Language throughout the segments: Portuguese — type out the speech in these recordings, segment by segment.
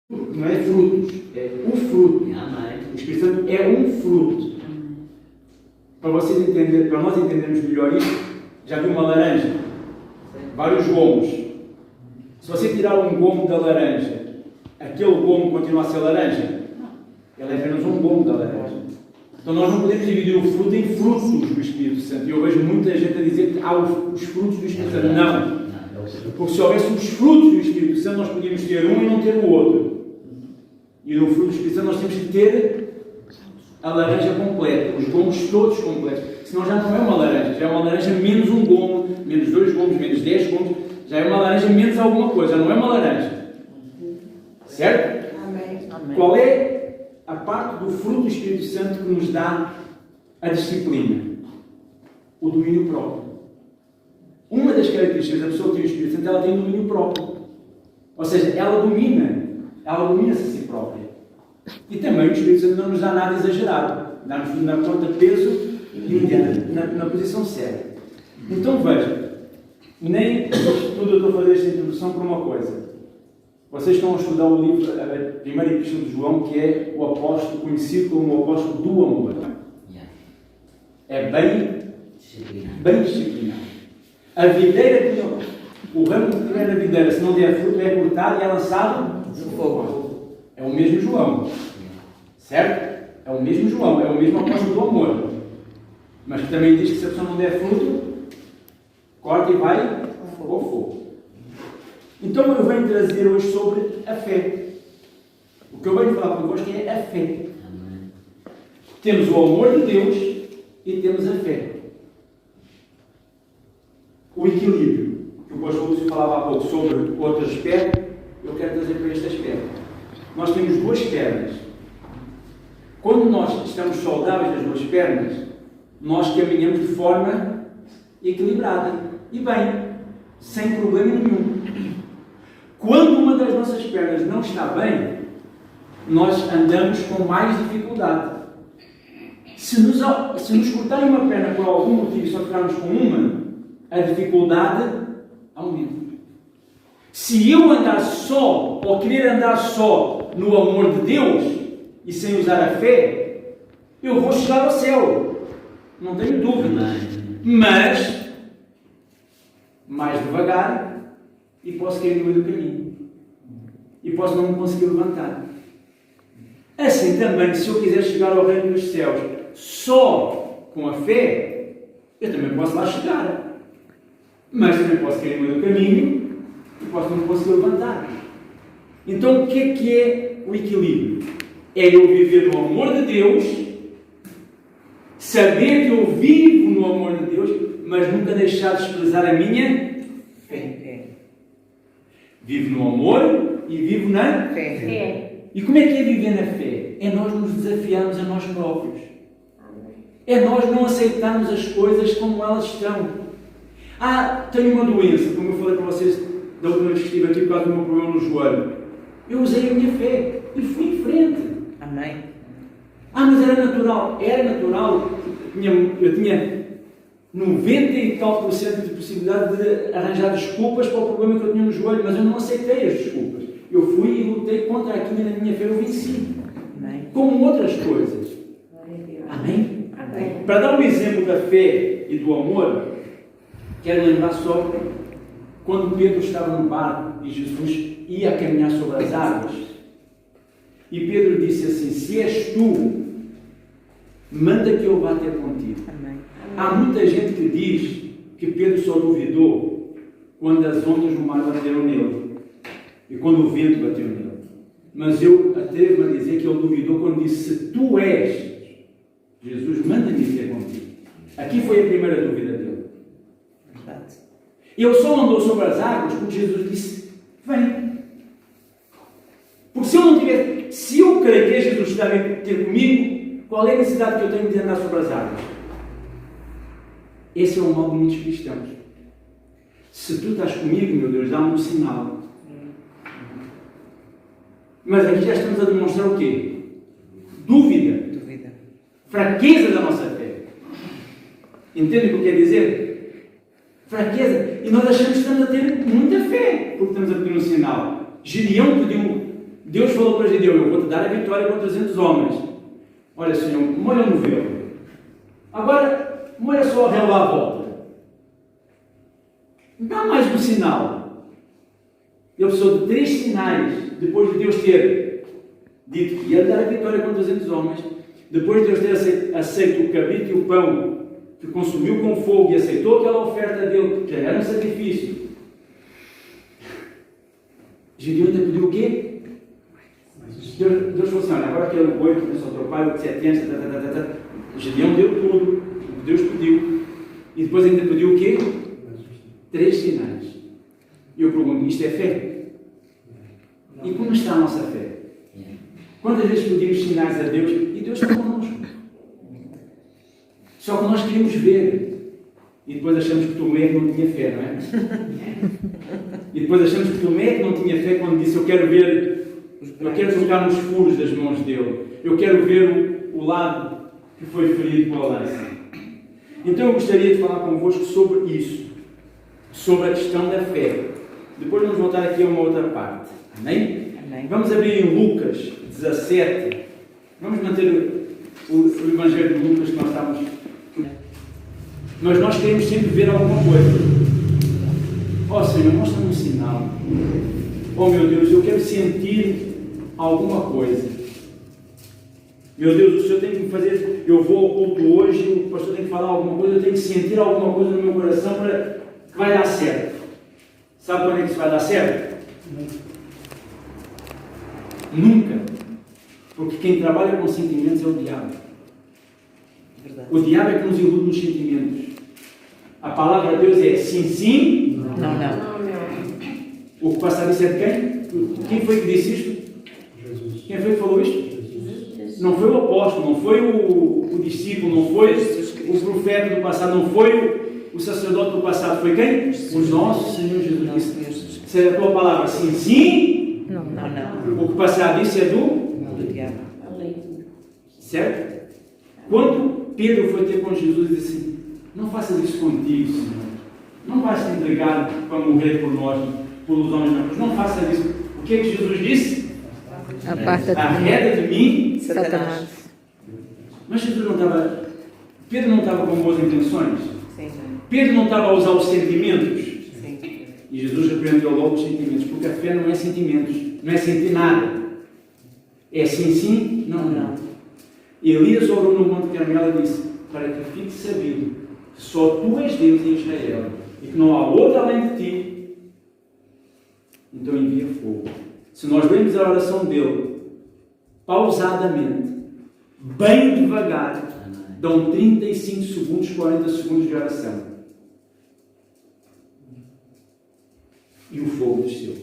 não é frutos, é o fruto. O Espírito Santo é um fruto. Para vocês entenderem, para nós entendermos melhor isto, já viu uma laranja? Vários gomos. Se você tirar um gomo da laranja, aquele gomo continua a ser laranja? Ele é apenas um gomo da laranja. Então nós não podemos dividir o fruto em frutos do Espírito Santo. E eu vejo muita gente a dizer que há os frutos do Espírito Santo. Não. Porque se houvesse os frutos do Espírito Santo, nós podíamos ter um e não ter o outro. E no fruto do Espírito Santo nós temos que ter a laranja completa, os gomos todos completos. Senão já não é uma laranja, já é uma laranja menos um gomo, menos 2 gomos, menos 10 gomos, já é uma laranja menos alguma coisa, já não é uma laranja. Certo? Amém. Qual é a parte do fruto do Espírito Santo que nos dá a disciplina? O domínio próprio. Uma das características da pessoa que tem o Espírito Santo, ela tem o domínio próprio. Ou seja, ela domina-se a si própria. E também o Espírito Santo não nos dá nada exagerado. Dá-nos na conta peso e na posição certa. Então veja, nem tudo eu estou a fazer esta introdução por uma coisa. Vocês estão a estudar o livro, a primeira epístola de João, que é o apóstolo, conhecido como o apóstolo do amor. É bem disciplinado. A videira, o ramo que tiver na videira, se não der fruto, é cortado e é lançado no fogo. É o mesmo João. Certo? É o mesmo João, é o mesmo apóstolo do amor. Mas que também diz que se a pessoa não der fruto, corta e vai ao fogo. Então eu venho trazer hoje sobre a fé. O que eu venho falar convosco é a fé. Temos o amor de Deus e temos a fé. O equilíbrio, que o pastor Lúcio falava há pouco sobre outro aspecto, eu quero trazer para este aspecto. Nós temos 2 pernas. Quando nós estamos saudáveis nas 2 pernas, nós caminhamos de forma equilibrada e bem, sem problema nenhum. Quando uma das nossas pernas não está bem, nós andamos com mais dificuldade. Se nos cortarem uma perna por algum motivo e só ficarmos com uma, a dificuldade aumenta. Se eu andar só, ou querer andar só no amor de Deus, e sem usar a fé, eu vou chegar ao céu. Não tenho dúvida. Mas, mais devagar, e posso cair no meio do caminho. E posso não me conseguir levantar. Assim também, se eu quiser chegar ao reino dos céus só com a fé, eu também posso lá chegar. Mas também posso cair no meio do caminho e posso não me conseguir levantar. Então o que é o equilíbrio? É eu viver no amor de Deus, saber que eu vivo no amor de Deus, mas nunca deixar de expressar a minha fé. Vivo no amor e vivo na fé. E como é que é viver na fé? É nós nos desafiarmos a nós próprios. É nós não aceitarmos as coisas como elas estão. Tenho uma doença, como eu falei para vocês da última vez que estive aqui por causa do meu problema no joelho. Eu usei a minha fé e fui em frente. Amém. Mas era natural. Era natural. Eu tinha 90 e tal % de possibilidade de arranjar desculpas para o problema que eu tinha no joelho, mas eu não aceitei as desculpas. Eu fui e lutei contra aquilo na minha fé, eu venci. Amém. Como outras coisas. Amém? Amém. Para dar um exemplo da fé e do amor, quero lembrar só quando Pedro estava no barco e Jesus ia caminhar sobre as águas. E Pedro disse assim: se és tu, manda que eu vá ter contigo. Amém. Há muita gente que diz que Pedro só duvidou quando as ondas no mar bateram nele e quando o vento bateu nele. Mas eu atrevo-me a dizer que ele duvidou quando disse: se tu és Jesus, manda-me ter contigo. Aqui foi a primeira dúvida dele. Verdade. Ele só andou sobre as águas porque Jesus disse: vem. Porque se eu creio que Jesus está a ter comigo, qual é a necessidade que eu tenho de andar sobre as águas? Esse é o mal de muitos cristãos. Se tu estás comigo, meu Deus, dá-me um sinal. Mas aqui já estamos a demonstrar o quê? Dúvida. Fraqueza da nossa fé. Entendem o que eu quero dizer? Fraqueza. E nós achamos que estamos a ter muita fé, porque estamos a pedir um sinal. Gideão pediu Deus falou para Gideão: eu vou te dar a vitória contra 300 homens. Olha, Senhor, molha o novelo. Agora, molha só o réu lá à volta. Dá mais um sinal. Ele precisou de 3 sinais depois de Deus ter dito que ia dar a vitória contra 300 homens, depois de Deus ter aceito o cabrito e o pão que consumiu com fogo e aceitou aquela oferta dele, que já era um sacrifício. Gideão ainda pediu o quê? Deus falou assim: olha, agora aquele boi que começou ao teu pai, de 7 anos, Gideão deu tudo o que Deus pediu. E depois ainda pediu o quê? 3 sinais. E eu pergunto: isto é fé? E como está a nossa fé? Quantas vezes pedimos sinais a Deus e Deus está connosco? Só que nós queremos ver. E depois achamos que Tomé não tinha fé, não é? E depois achamos que Tomé não tinha fé quando disse: eu quero ver, eu quero tocar nos furos das mãos dele. Eu quero ver o lado que foi ferido pela lança. Então eu gostaria de falar convosco sobre isso. Sobre a questão da fé. Depois vamos voltar aqui a uma outra parte. Amém? Amém. Vamos abrir em Lucas 17. Vamos manter o Evangelho de Lucas que nós estamos. Mas nós queremos sempre ver alguma coisa. Ó Senhor, mostra-me um sinal. Oh meu Deus, eu quero sentir alguma coisa. Meu Deus, o Senhor tem que me fazer. Eu vou ao culto hoje, o pastor tem que falar alguma coisa, eu tenho que sentir alguma coisa no meu coração para que vai dar certo. Sabe quando é que isso vai dar certo? Nunca. Porque quem trabalha com sentimentos é o diabo. Verdade. O diabo é que nos ilude nos sentimentos. A palavra de Deus é sim, sim. Não. O que passa a dizer de quem? Quem foi que disse isto? Jesus. Quem foi que falou isto? Não foi o apóstolo, não foi o discípulo, não foi o profeta do passado, não foi o sacerdote do passado. Foi quem? O nosso Senhor Jesus Cristo. Se é a tua palavra sim, sim. Não. O que passar disso é Do diabo. certo? Quando Pedro foi ter com Jesus e disse assim: não faças isso contigo, Senhor. Não vais te entregar para morrer por nós, pelos homens, não faças isso. O que é que Jesus disse? Arreda de mim, Satanás. Mas Jesus não estava. Pedro não estava com boas intenções. Sim. Pedro não estava a usar os sentimentos. Sim. E Jesus repreendeu logo os sentimentos, porque a fé não é sentimentos, não é sentir nada. É sim, sim, não. Elias orou no Monte Carmelo e disse: para que fique sabido que só tu és Deus em Israel e que não há outro além de ti, então envia fogo. Se nós lermos a oração dele pausadamente, bem devagar, dão 35 segundos, 40 segundos de oração. E o fogo desceu.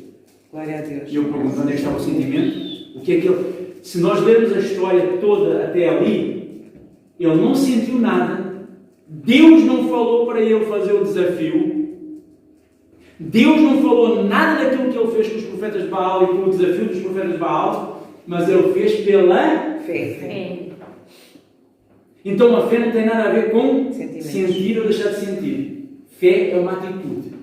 Glória a Deus. E eu pergunto: onde é que estava o sentimento? O que é que ele... Se nós lermos a história toda até ali, ele não sentiu nada. Deus não falou para ele fazer o desafio. Deus não falou nada daquilo que ele fez com os profetas de Baal e com o desafio dos profetas de Baal, mas ele fez pela Fé. Então a fé não tem nada a ver com Sentimentos. sentir ou deixar de sentir. Fé é uma atitude.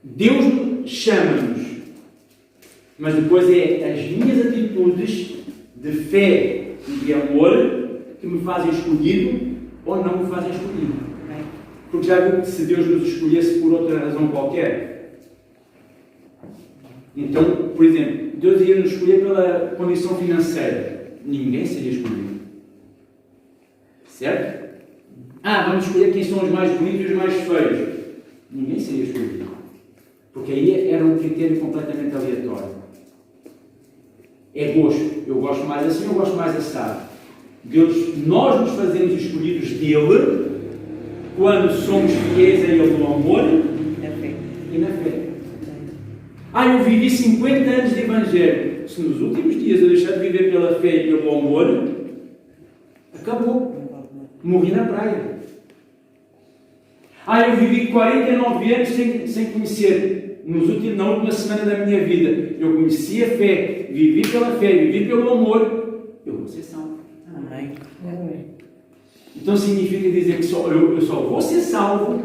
Deus chama-nos, mas depois é as minhas atitudes de fé e de amor que me fazem escolhido ou não me fazem escolhido. Porque já viu que se Deus nos escolhesse por outra razão qualquer, então, por exemplo, Deus ia nos escolher pela condição financeira, ninguém seria escolhido. Certo? Vamos escolher quem são os mais bonitos e os mais feios. Ninguém seria escolhido. Porque aí era um critério completamente aleatório. É gosto. Eu gosto mais assim, eu gosto mais assado. Nós nos fazemos escolhidos dele quando somos fiéis a ele no amor e na fé. Eu vivi 50 anos de Evangelho. Se nos últimos dias eu deixar de viver pela fé e pelo amor, acabou. Morri na praia. Eu vivi 49 anos sem conhecer. Na última semana da minha vida, eu conheci a fé, vivi pela fé, vivi pelo amor. Eu vou ser salvo. Amém. Então significa dizer que eu só vou ser salvo,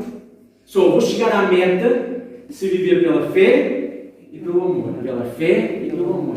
só vou chegar à meta se viver pela fé e pelo amor. Pela fé e pelo amor.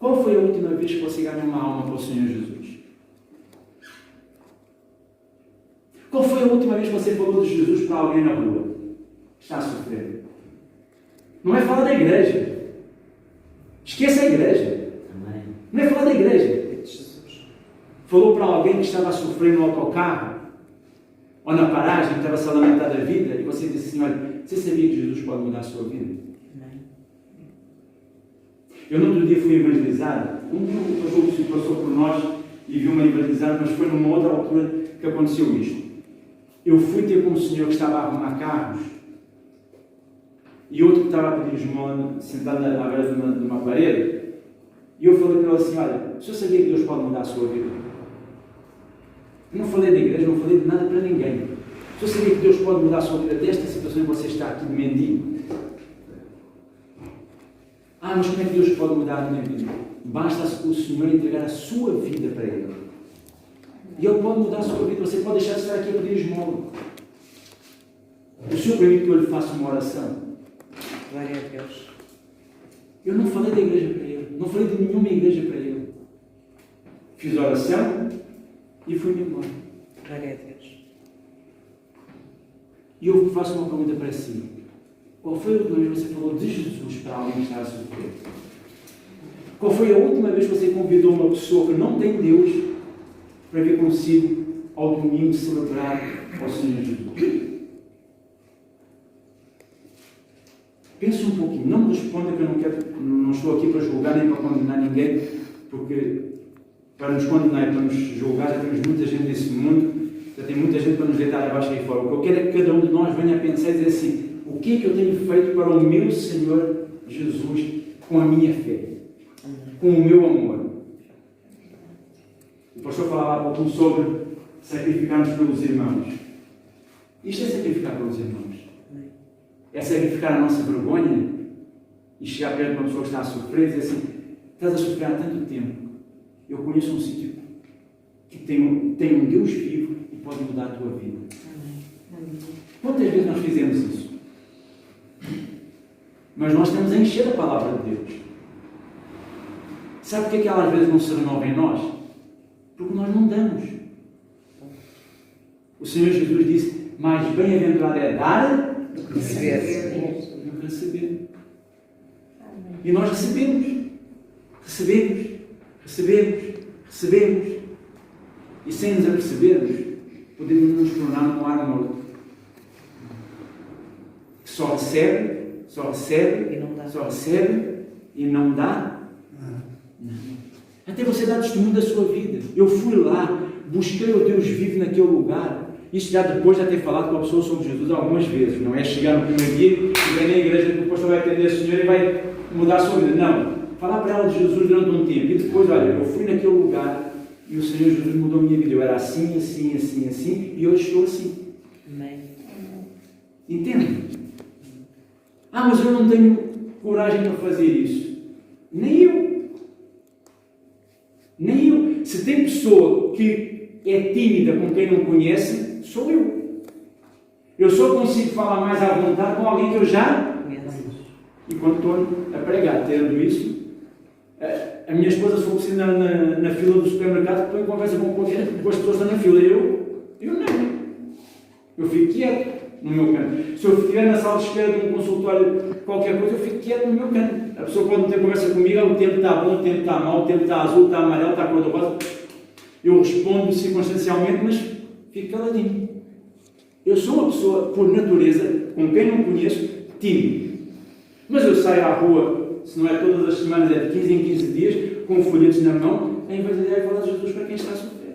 Qual foi a última vez que você ganhou uma alma para o Senhor Jesus? Qual foi a última vez que você falou de Jesus para alguém na rua que está a sofrer? Não é falar da igreja. Esqueça a igreja. Não é falar da igreja. Falou para alguém que estava a sofrer no autocarro ou na paragem, que estava-se a lamentar da vida, e você disse assim: olha, você sabia que Jesus pode mudar a sua vida? Eu no outro dia fui evangelizado. Um dia o pastor Lúcio passou por nós e viu-me evangelizado, mas foi numa outra altura que aconteceu isto. Eu fui ter com um senhor que estava a arrumar carros e outro que estava a pedir esmola sentado à beira de uma parede, e eu falei para ele assim: olha, o senhor sabia que Deus pode mudar a sua vida? Eu não falei da igreja, não falei de nada para ninguém. O senhor sabia que Deus pode mudar a sua vida desta situação em que você está aqui de mendigo? Ah, mas como é que Deus pode mudar a minha vida? Basta o Senhor entregar a sua vida para Ele. E Ele pode mudar a sua vida. Você pode deixar de estar aqui a pedir esmola. O Senhor permite que eu lhe faça uma oração. Glória a Deus. Eu não falei da igreja para Ele. Não falei de nenhuma igreja para Ele. Fiz a oração e fui-me embora. Glória a Deus. E eu faço uma pergunta para si. Qual foi a última vez que você falou de Jesus para alguém que está a sofrer? Qual foi a última vez que você convidou uma pessoa que não tem Deus para vir consigo ao domingo celebrar ao Senhor Jesus? Pense um pouquinho. Não me responda, que eu não estou aqui para julgar nem para condenar ninguém, porque para nos condenar e para nos julgar já temos muita gente nesse mundo, já tem muita gente para nos deitar abaixo aí fora. O que eu quero é que cada um de nós venha a pensar e dizer assim: o que é que eu tenho feito para o meu Senhor Jesus com a minha fé, com o meu amor? O pastor falava há pouco sobre sacrificarmos pelos irmãos. Isto é sacrificar pelos irmãos. É sacrificar a nossa vergonha e chegar perto de uma pessoa que está a sofrer e dizer assim: estás a sofrer há tanto tempo, eu conheço um sítio que tem um Deus vivo e pode mudar a tua vida. Quantas vezes nós fizemos isso? Mas nós temos a encher a palavra de Deus. Sabe porque é que ela às vezes não se renova em nós? Porque nós não damos. O Senhor Jesus disse: mais bem-aventurado é dar do que receber. E nós recebemos. E sem nos apercebermos, podemos nos tornar um ar morto. Que só recebe e não dá. Até você dá testemunho da sua vida. Eu fui lá, busquei o Deus vivo naquele lugar. Isto já depois de ter falado com a pessoa sobre Jesus algumas vezes. Não é chegar no primeiro dia e vem na igreja que o pastor vai atender a senhora e vai mudar a sua vida. Não. Falar para ela de Jesus durante um tempo. E depois, olha, eu fui naquele lugar e o Senhor Jesus mudou a minha vida. Eu era assim, e hoje estou assim. Amém. Entende? Ah, mas eu não tenho coragem para fazer isso. Nem eu. Se tem pessoa que é tímida com quem não conhece, sou eu. Eu só consigo falar mais à vontade com alguém que eu já conheço. E quando estou a pregar, tendo isso, a minha esposa, se for preciso, na fila do supermercado, estou em conversa com as pessoas que estão na fila. Eu não. Eu fico quieto no meu canto. Se eu estiver na sala de espera de um consultório, qualquer coisa, eu fico quieto no meu canto. A pessoa pode não ter conversa comigo: o tempo está bom, o tempo está mau, o tempo está azul, está amarelo, está cor-de-rosa. Eu respondo circunstancialmente, mas fico caladinho. Eu sou uma pessoa, por natureza, com quem não conheço, tímido. Mas eu saio à rua, se não é todas as semanas, é de 15 em 15 dias, com folhetos na mão, a evangelizar e falar de Jesus para quem está a sofrer.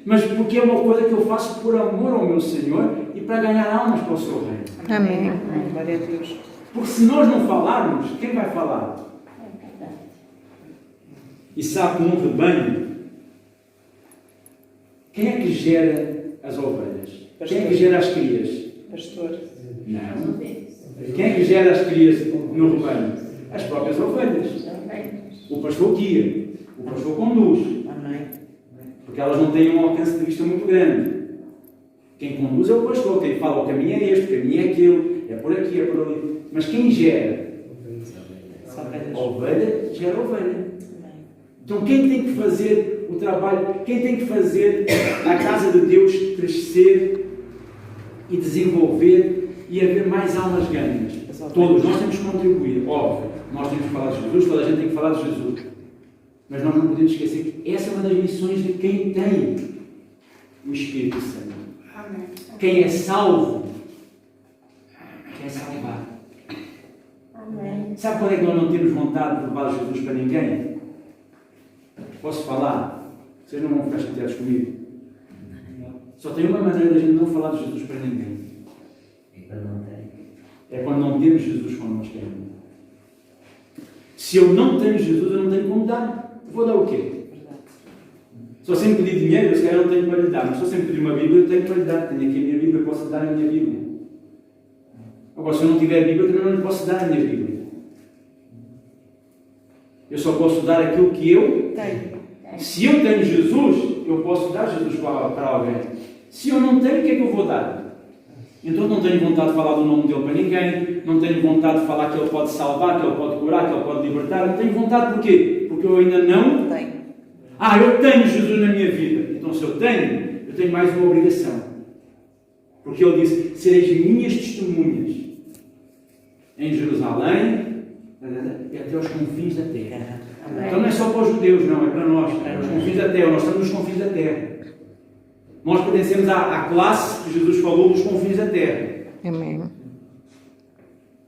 Mas porque é uma coisa que eu faço por amor ao meu Senhor e para ganhar almas para o seu reino. Amém. Glória a Deus. Porque se nós não falarmos, quem vai falar? E sabe, num rebanho, quem é que gera as ovelhas? Pastor. Quem é que gera as crias? Pastor. Não. Quem é que gera as crias no rebanho? As próprias ovelhas. O pastor guia, o pastor conduz. Amém. Porque elas não têm um alcance de vista muito grande. Quem conduz é o pastor, quem fala: o caminho é este, o caminho é aquele, é por aqui, é por ali. Mas quem gera? ovelha gera ovelha. Amém. Então quem tem que fazer o trabalho, quem tem que fazer a casa de Deus crescer e desenvolver e haver mais almas ganhas? Todos, nós temos que contribuir, óbvio. Nós temos que falar de Jesus, toda a gente tem que falar de Jesus. Mas nós não podemos esquecer que essa é uma das missões de quem tem o Espírito Santo. Amém. Quem é salvo, quer salvar. Amém. Sabe quando é que nós não temos vontade de levar Jesus para ninguém? Posso falar? Vocês não vão ficar chateados comigo? Só tem uma maneira de a gente não falar de Jesus para ninguém. É quando não temos Jesus connosco. Se eu não tenho Jesus, eu não tenho como dar. Vou dar o quê? Verdade. Se eu sempre pedir dinheiro, eu se calhar não tenho para lhe dar. Mas se eu sempre pedir uma Bíblia, eu tenho para lhe dar. Tenho aqui a minha Bíblia, eu posso dar a minha Bíblia. Agora, se eu não tiver Bíblia, eu também não lhe posso dar a minha Bíblia. Eu só posso dar aquilo que eu Tenho. Se eu tenho Jesus, eu posso dar Jesus para alguém. Se eu não tenho, o que é que eu vou dar? Então não tenho vontade de falar do nome dele para ninguém, não tenho vontade de falar que ele pode salvar, que ele pode curar, que ele pode libertar. Não tenho vontade porquê? Porque eu ainda não Tenho. eu tenho Jesus na minha vida. Então se eu tenho mais uma obrigação. Porque ele disse, sereis minhas testemunhas em Jerusalém e até aos confins da terra. Amém. Então não é só para os judeus, não, é para nós. É os confins da terra, nós estamos nos confins da terra. Nós pertencemos à classe que Jesus falou dos confins da terra. Amém.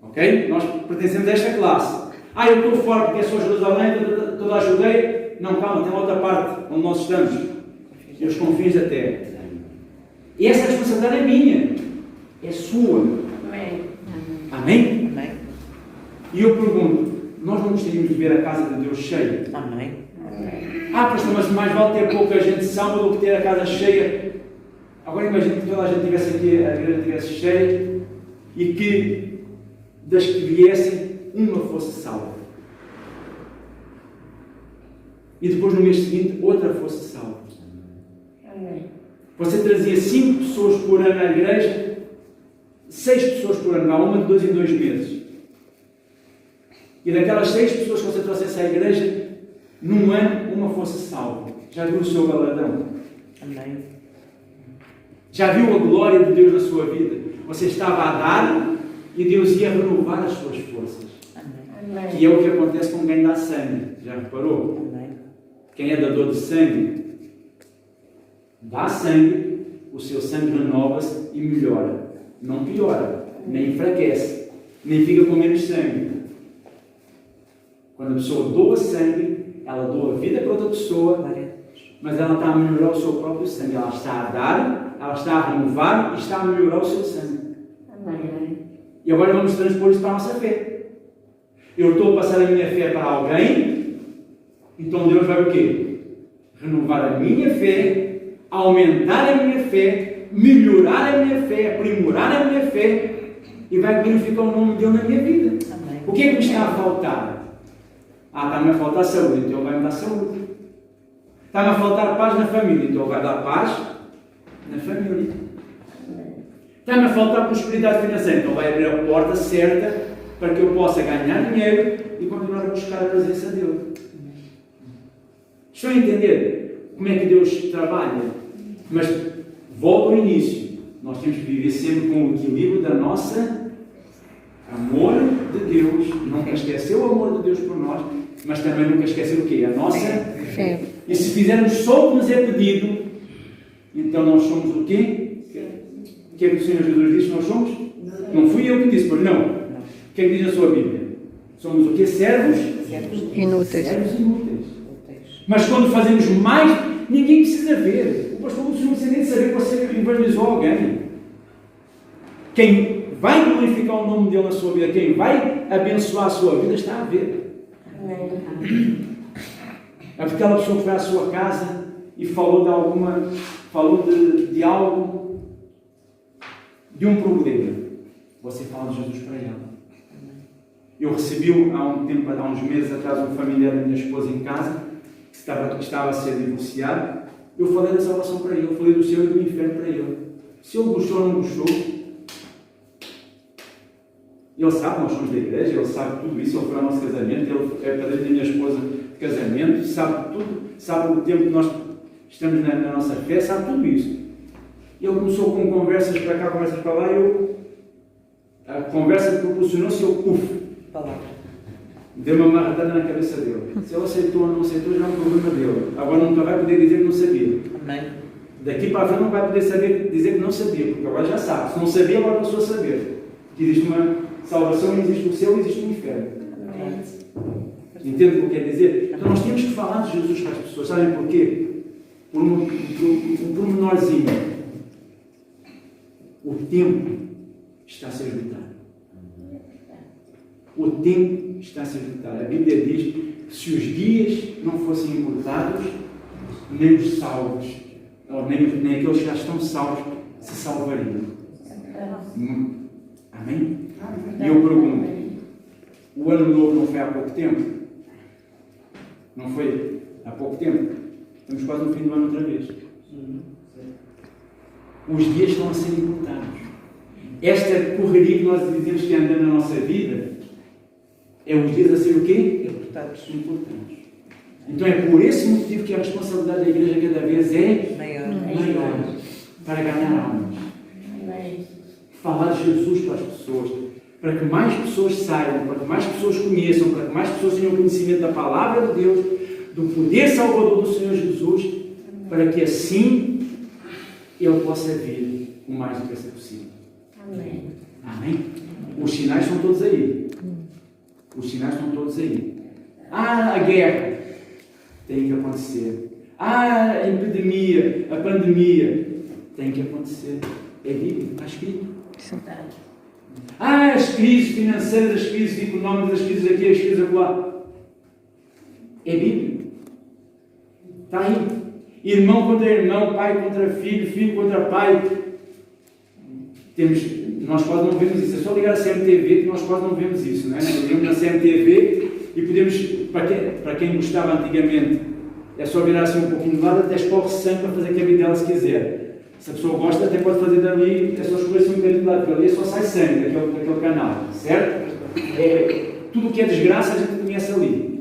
Ok? Nós pertencemos a esta classe. Eu estou fora porque é só Jerusalém, toda a Judeia. Não, calma, tem outra parte onde nós estamos. E os confins da terra. E essa responsabilidade é minha. É sua. Amém. Amém? Amém. E eu pergunto, nós não gostaríamos de ver a casa de Deus cheia? Amém. Pastor, mas mais vale ter pouca gente salva do que ter a casa cheia. Agora imagine que toda a gente estivesse aqui, a igreja estivesse cheia e que das que viessem, uma fosse salva. E depois no mês seguinte, outra fosse salva. Amém. Você trazia 5 pessoas por ano à igreja, 6 pessoas por ano, há uma de 2 em 2 meses. E daquelas 6 pessoas que você trouxesse à igreja, num ano, uma fosse salva. Já viu o seu galardão? Amém. Já viu a glória de Deus na sua vida? Você estava a dar e Deus ia renovar as suas forças. Amém. Que é o que acontece com quem dá sangue. Já reparou? Amém. Quem é dador de sangue, dá sangue, o seu sangue renova-se e melhora. Não piora, nem enfraquece, nem fica com menos sangue. Quando a pessoa doa sangue, ela doa vida para outra pessoa, Glória a Deus. mas ela está a melhorar o seu próprio sangue. Ela está a dar, ela está a renovar e está a melhorar o seu sangue. Amém. E agora vamos transpor isso para a nossa fé. Eu estou a passar a minha fé para alguém, então Deus vai o quê? Renovar a minha fé, aumentar a minha fé, melhorar a minha fé, aprimorar a minha fé e vai glorificar o nome dele na minha vida. Amém. O que é que me está a faltar? Está-me a faltar saúde, então vai me dar saúde. Está-me a faltar paz na família, então vai dar paz na família. Está-me a faltar prosperidade financeira, então vai abrir a porta certa para que eu possa ganhar dinheiro e continuar a buscar a presença dele. Estão a entender como é que Deus trabalha? Mas volto ao início. Nós temos que viver sempre com o equilíbrio da nossa amor de Deus. Nunca esquecer o amor de Deus por nós, mas também nunca esquecer o quê? A nossa Fé. E se fizermos só o que nos é pedido, então nós somos o quê? O que é que o Senhor Jesus disse? Nós somos? Não fui eu que disse, pois não. O que é que diz a sua Bíblia? Somos o quê? Servos? Inúteis. Servos inúteis. Mas quando fazemos mais, ninguém precisa ver. O pastor Lúcio não precisa nem saber que você evangelizou alguém. Quem vai glorificar o nome dele na sua vida, quem vai abençoar a sua vida, está a ver. Amém. Aquela pessoa que foi à sua casa e falou de algo, de um problema. Você fala de Jesus para ela. Eu recebi há uns meses atrás um familiar da minha esposa em casa que estava a ser divorciado. Eu falei da salvação para ele, eu falei do céu e do inferno para ele. Se ele gostou ou não gostou, ele Ele sabe, nós somos da igreja, ele sabe tudo isso, ele foi ao nosso casamento, ele é padrinho da minha esposa de casamento, sabe tudo, sabe o tempo que nós estamos na nossa fé, sabe tudo isso. Ele começou com conversas para cá, conversas para lá, e a conversa proporcionou-se, Palavra. deu uma marretada na cabeça dele. Se ele aceitou ou não aceitou, já é um problema dele. Agora nunca vai poder dizer que não sabia. Amém. Daqui para a frente não vai poder dizer que não sabia, porque agora já sabe. Se não sabia, agora passou a saber. Que existe uma salvação, existe o céu, existe o inferno. Amém. Entende o que quer dizer? Então nós temos que falar de Jesus para as pessoas. Sabem porquê? Por um pormenorzinho. O tempo está a se esgotar. O tempo está a se esgotar. A Bíblia diz que se os dias não fossem encurtados, nem os salvos, ou nem aqueles que já estão salvos, se salvariam. Amém? E eu pergunto, o ano novo não foi há pouco tempo? Não foi há pouco tempo? Estamos quase no fim do ano outra vez. Os dias estão a ser encurtados. Esta correria que nós dizemos que anda na nossa vida, é os dias a ser o quê? Encurtados. Encurtados. Então é por esse motivo que a responsabilidade da igreja cada vez é Maior. para ganhar almas. Amém. Falar de Jesus para as pessoas, para que mais pessoas saibam, para que mais pessoas conheçam, para que mais pessoas tenham conhecimento da palavra de Deus, do poder salvador do Senhor Jesus, para que assim Ele possa vir o mais depressa possível. Amém. Amém? Os sinais estão todos aí. Os sinais estão todos aí. A guerra tem que acontecer. A epidemia, a pandemia tem que acontecer. É bíblico, está escrito. As crises financeiras, as crises económicas, as crises aqui, as crises acolá. É bíblico. Está aí. Irmão contra irmão, pai contra filho, filho contra pai. Nós quase não vemos isso. É só ligar a CMTV que nós quase não vemos isso. Não é? Nós ligamos na CMTV e podemos, para quem gostava antigamente, é só virar assim um pouquinho de lado, até escorre sangue para fazer cabidela se quiser. Se a pessoa gosta, até pode fazer dali, é só escolher assim um bocadinho de lado, porque ali só sai sangue daquele canal, certo? Tudo o que é desgraça a gente conhece ali.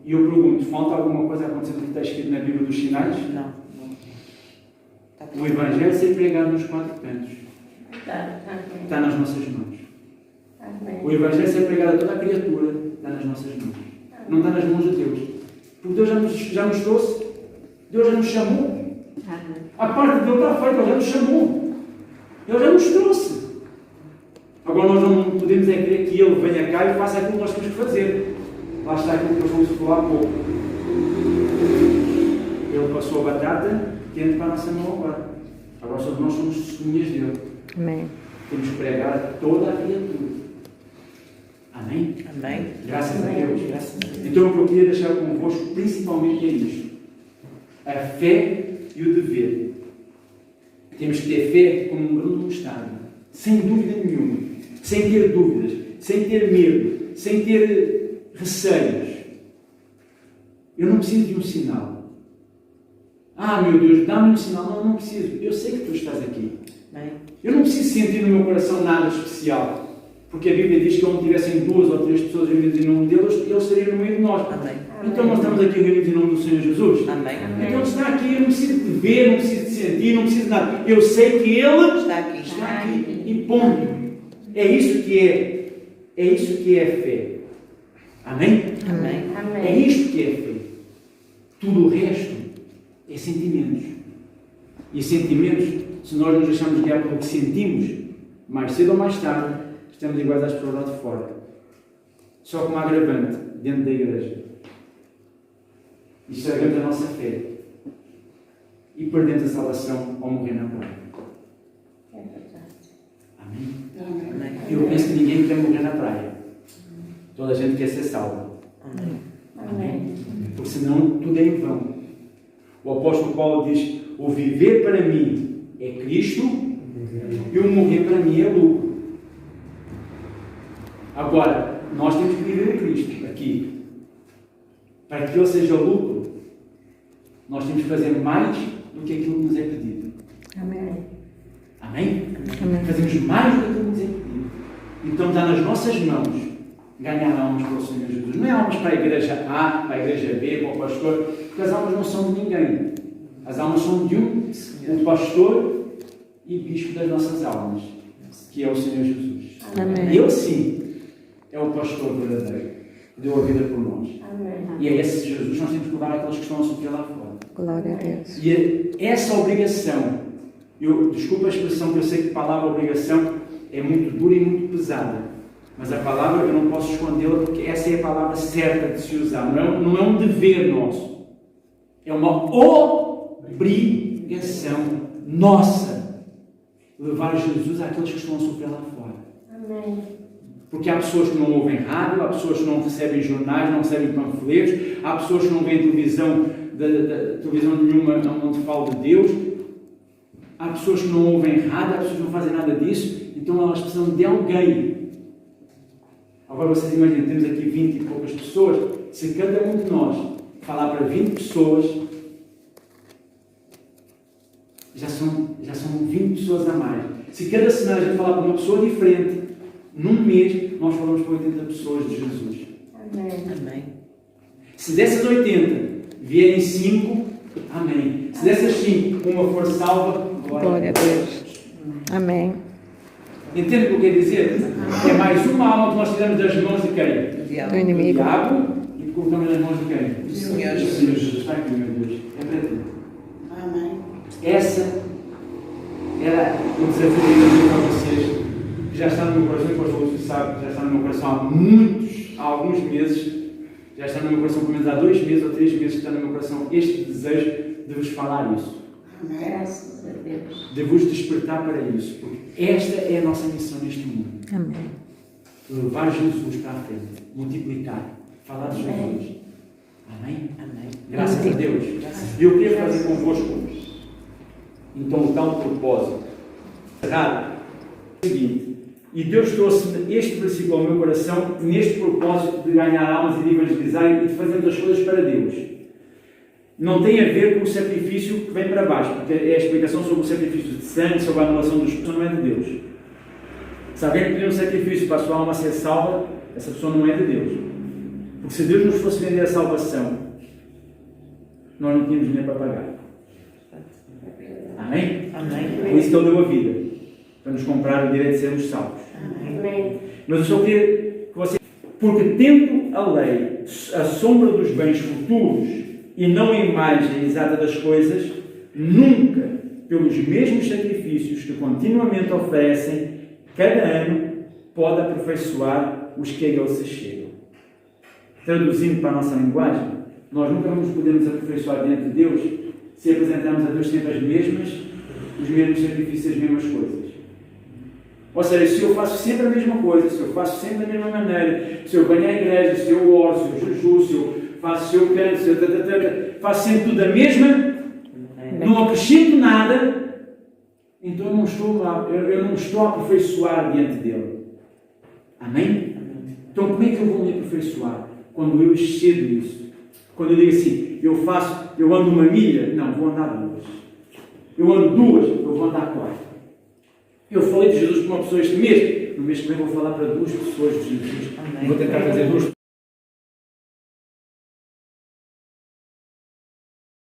E eu pergunto, falta alguma coisa a acontecer do que está escrito na Bíblia dos sinais? Não. O Evangelho ser pregado nos quatro cantos. Amém. Está nas nossas mãos. Amém. O Evangelho ser pregado a toda a criatura está nas nossas mãos. Não está nas mãos de Deus. Porque Deus já nos trouxe. Deus já nos chamou. A parte dele está feita, Ele já nos chamou. Ele já nos trouxe. Agora nós não podemos é crer que Ele venha cá e faça aquilo que nós temos que fazer. Lá está aquilo que nós vamos falar há pouco. Ele passou a batata quente para a nossa mão agora. Agora nós somos testemunhas dele. Amém. Temos que pregar a toda a criatura. Amém? Amém. Graças a Deus. Graças a Deus. Então o que eu queria deixar convosco principalmente é isto. A fé e o dever. Temos que ter fé como um grão de mostarda. Sem dúvida nenhuma. Sem ter dúvidas. Sem ter medo. Sem ter receios. Eu não preciso de um sinal. Meu Deus, dá-me um sinal. Não preciso. Eu sei que tu estás aqui. Amém. Eu não preciso sentir no meu coração nada especial. Porque a Bíblia diz que onde tivessem 2 ou 3 pessoas reunidas em nome deles, Ele seria no meio de nós. Amém. Então nós estamos aqui reunidos em nome do Senhor Jesus. Amém. Então Ele está aqui, eu não preciso de ver, não preciso de sentir, não preciso de nada. Eu sei que Ele Está aqui. está aqui. E ponto. É isso que é. É isso que é fé. Amém? Amém. É Amém. isto que é fé. Tudo o resto é sentimentos. E sentimentos, se nós nos deixarmos guiar pelo que sentimos, mais cedo ou mais tarde, estamos iguais às pessoas lá de fora. Só com uma agravante dentro da igreja. E estragamos a nossa fé. E perdemos a salvação ao morrer na praia. É verdade. Amém? Amém. Eu penso que ninguém quer morrer na praia. Toda a gente quer ser salvo. Amém. Amém. Porque senão tudo é em vão. O apóstolo Paulo diz: o viver para mim é Cristo e o morrer para mim é lucro. Agora, nós temos que viver em Cristo aqui. Para que Ele seja lucro, nós temos que fazer mais do que aquilo que nos é pedido. Amém. Amém? Amém. Fazemos mais do que aquilo que nos é pedido. Então está nas nossas mãos ganhar almas para o Senhor Jesus. Não é almas para a igreja A, para a igreja B, para o pastor, porque as almas não são de ninguém. As almas são de o pastor e bispo das nossas almas, que é o Senhor Jesus. Amém. Ele sim é o pastor verdadeiro, que deu a vida por nós. Amém. E é esse Jesus que nós temos que cuidar aqueles que estão a sofrer lá fora. Glória a Deus. E essa obrigação, desculpa a expressão, que eu sei que a palavra obrigação é muito dura e muito pesada, mas a palavra eu não posso escondê-la porque essa é a palavra certa de se usar. Não é um dever nosso, é uma obrigação nossa levar Jesus àqueles que estão a sofrer lá fora. Amém. Porque há pessoas que não ouvem rádio, há pessoas que não recebem jornais, não recebem panfletos, há pessoas que não veem televisão nenhuma onde fala de Deus, há pessoas que não ouvem rádio, há pessoas que não fazem nada disso, então elas precisam de alguém. Agora vocês imaginem, temos aqui 20 e poucas pessoas, se cada um de nós falar para 20 pessoas, já são 20 pessoas a mais. Se cada semana a gente falar para uma pessoa diferente, num mês nós falamos para 80 pessoas de Jesus. Amém. Amém. Se dessas 80 vierem 5, amém. Se dessas 5 uma for salva, Glória a Deus. Amém. Entende o que eu quero dizer? É mais uma alma que nós tiramos das mãos de quem? Do diabo. Do Do inimigo. diabo e colocamos nas mãos de quem? Do Senhor Do Jesus. Senhor Jesus. Está aqui, meu Deus. É para ti. Amém. Essa era o desafio que eu tenho para vocês, que já está no meu coração, e o pastor Lúcio sabe, que já está no meu coração há alguns meses, já está no meu coração pelo menos há 2 meses ou 3 meses que está no meu coração este desejo de vos falar isso, Graças a Deus. de vos despertar para isso, porque esta é a nossa missão neste mundo, Amém. levar Jesus para a frente, multiplicar, falar de Jesus. Amém? Amém. Graças a Deus. E eu queria fazer convosco então o tal propósito. Errado. É o seguinte, e Deus trouxe este versículo ao meu coração neste propósito de ganhar almas e de evangelizar e de fazer as coisas para Deus. Não tem a ver com o sacrifício que vem para baixo, porque é a explicação sobre o sacrifício de sangue, sobre a anulação dos pecados, não é de Deus. Se alguém pedir um sacrifício para a sua alma ser salva, essa pessoa não é de Deus. Porque se Deus nos fosse vender a salvação, nós não tínhamos dinheiro para pagar. Amém? Amém. Por isso que Ele deu a vida, para nos comprar o direito de sermos salvos. Amém. Mas eu só queria que você... Porque tendo a lei a sombra dos bens futuros e não a imagem exata das coisas, nunca, pelos mesmos sacrifícios que continuamente oferecem, cada ano pode aperfeiçoar os que a Ele se chegam. Traduzindo para a nossa linguagem, nós nunca vamos poder nos aperfeiçoar diante de Deus se apresentarmos a Deus sempre os mesmos sacrifícios, as mesmas coisas. Ou seja, se eu faço sempre a mesma coisa, se eu faço sempre da mesma maneira, se eu venho à igreja, se eu oro, se eu jejuo, se eu canto, se eu faço sempre tudo a mesma, não acrescento nada, então eu não estou a aperfeiçoar diante dele. Amém? Então como é que eu vou me aperfeiçoar? Quando eu excedo isso. Quando eu digo assim, eu ando 1 milha, não, vou andar 2. Eu ando 2, eu vou andar 4. Eu falei de Jesus para uma pessoa este mês, no mês que vem vou falar para 2 pessoas de Jesus. Amém. Vou tentar fazer 2